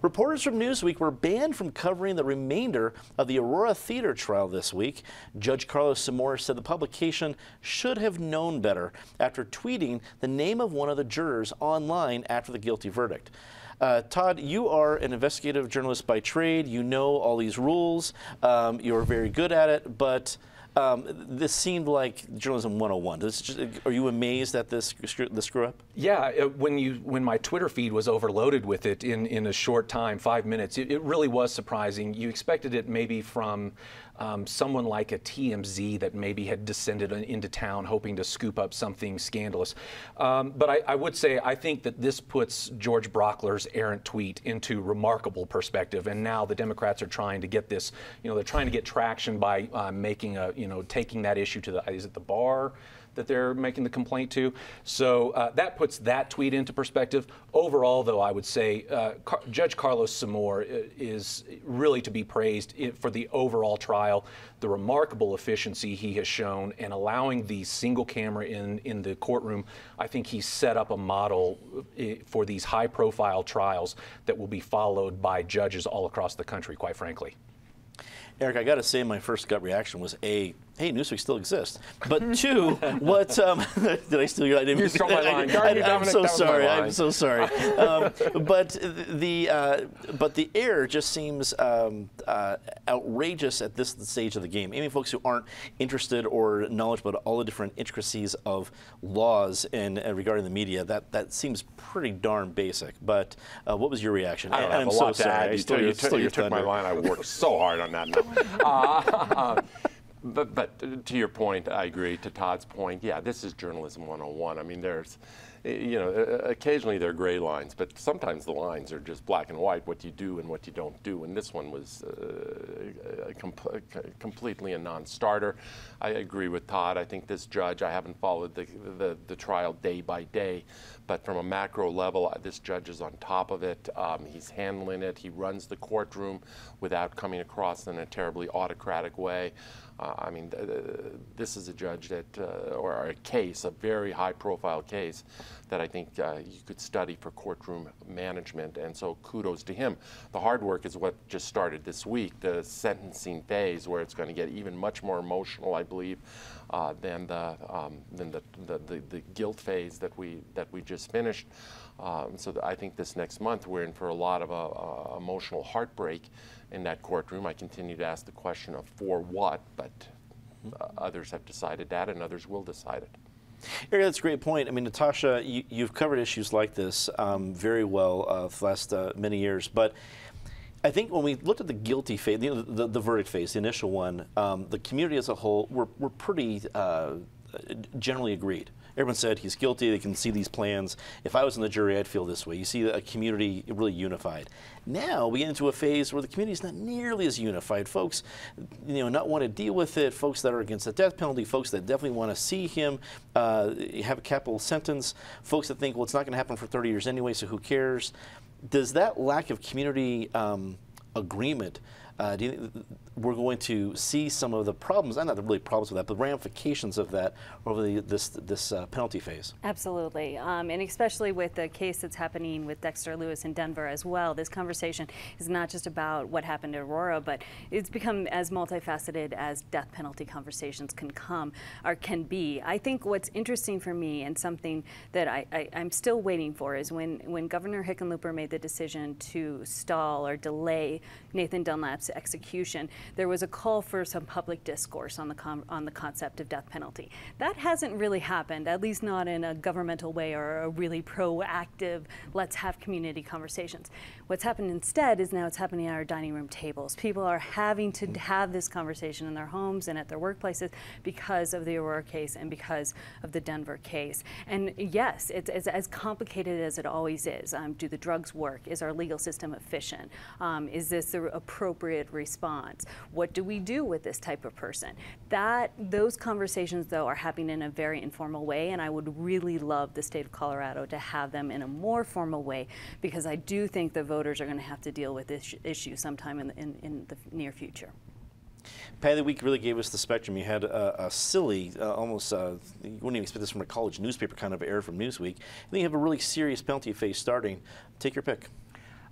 Reporters from Newsweek were banned from covering the remainder of the Aurora theater trial this week. Judge Carlos Samour said the publication should have known better after tweeting the name of one of the jurors online after the guilty verdict. Todd, you are an investigative journalist by trade. You know all these rules. You're very good at it, but this seemed like journalism 101. Are you amazed at the screw up? Yeah, when my Twitter feed was overloaded with it in a short time, 5 minutes, it really was surprising. You expected it maybe from someone like a TMZ that maybe had descended into town hoping to scoop up something scandalous. But I would say I think that this puts George Brockler's errant tweet into remarkable perspective. And now the Democrats are trying to get this, they're trying to get traction by making a, taking that issue to is it the bar that they're making the complaint to? So that puts that tweet into perspective. Overall, though, I would say Judge Carlos Samour is really to be praised for the overall trial, the remarkable efficiency he has shown, and allowing the single camera in the courtroom. I think he's set up a model for these high-profile trials that will be followed by judges all across the country, quite frankly. Eric, I got to say my first gut reaction was A, hey, Newsweek still exists. But two, what, did I steal your idea? You stole my line. I'm so sorry. I'm so sorry. But the error just seems outrageous at this stage of the game. Any folks who aren't interested or knowledgeable about all the different intricacies of laws and regarding the media, that seems pretty darn basic. But what was your reaction? I don't have a lot to add. You took my line. I worked so hard on that. But to your point, I agree. To Todd's point, yeah, this is journalism 101. I mean, there's, occasionally there are gray lines, but sometimes the lines are just black and white, what you do and what you don't do. And this one was completely a non-starter. I agree with Todd. I think this judge, I haven't followed the trial day by day, but from a macro level, this judge is on top of it. He's handling it. He runs the courtroom without coming across in a terribly autocratic way. I mean, this is a judge that, or a case, a very high-profile case that I think you could study for courtroom management, and so kudos to him. The hard work is what just started this week, the sentencing phase, where it's going to get even much more emotional, I believe, than the guilt phase that we just finished. So I think this next month we're in for a lot of emotional heartbreak in that courtroom. I continue to ask the question of for what, but others have decided that, and others will decide it. Eric, that's a great point. I mean, Natasha, you've covered issues like this very well for the last many years, but I think when we looked at the guilty phase, the verdict phase, the initial one, the community as a whole were pretty generally agreed. Everyone said he's guilty, they can see these plans. If I was in the jury, I'd feel this way. You see a community really unified. Now we get into a phase where the community is not nearly as unified. Folks, not want to deal with it, folks that are against the death penalty, folks that definitely want to see him have a capital sentence, folks that think, well, it's not going to happen for 30 years anyway, so who cares? Does that lack of community agreement, do you think we're going to see some of the problems, not really problems with that, but ramifications of that over this penalty phase? Absolutely, and especially with the case that's happening with Dexter Lewis in Denver as well. This conversation is not just about what happened to Aurora, but it's become as multifaceted as death penalty conversations can be. I think what's interesting for me, and something that I'm still waiting for, is when Governor Hickenlooper made the decision to stall or delay Nathan Dunlap's execution, there was a call for some public discourse on the concept of death penalty. That hasn't really happened, at least not in a governmental way or a really proactive, let's have community conversations. What's happened instead is now it's happening at our dining room tables. People are having to have this conversation in their homes and at their workplaces because of the Aurora case and because of the Denver case. And yes, it's as complicated as it always is. Do the drugs work? Is our legal system efficient? Is this the appropriate response? What do we do with this type of person? Those conversations, though, are happening in a very informal way, and I would really love the state of Colorado to have them in a more formal way, because I do think the voters are going to have to deal with this issue sometime in the near future. Patty of the Week really gave us the spectrum. You had a silly, almost, you wouldn't even expect this from a college newspaper kind of error from Newsweek. And then you have a really serious penalty phase starting. Take your pick.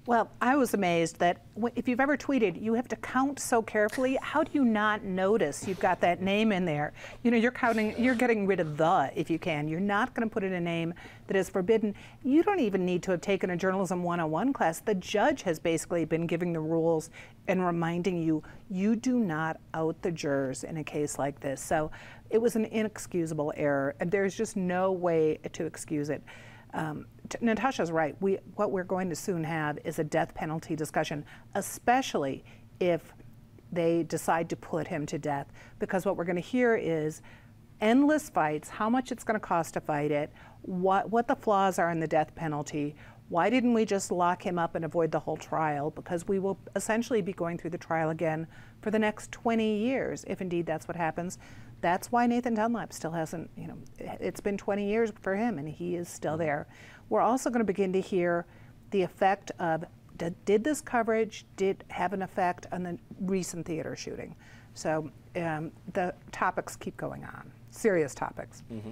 Well, I was amazed that if you've ever tweeted, you have to count so carefully. How do you not notice you've got that name in there? You know, you're counting, you're getting rid of the if you can. You're not going to put in a name that is forbidden. You don't even need to have taken a journalism 101 class. The judge has basically been giving the rules and reminding you, you do not out the jurors in a case like this. So it was an inexcusable error, and there's just no way to excuse it. Natasha's right. What we're going to soon have is a death penalty discussion, especially if they decide to put him to death, because what we're going to hear is endless fights, how much it's going to cost to fight it, what the flaws are in the death penalty. Why didn't we just lock him up and avoid the whole trial? Because we will essentially be going through the trial again for the next 20 years, if indeed that's what happens. That's why Nathan Dunlap still hasn't, you know, it's been 20 years for him and he is still there. We're also going to begin to hear the effect of, did this coverage have an effect on the recent theater shooting? So the topics keep going on, serious topics. Mm-hmm.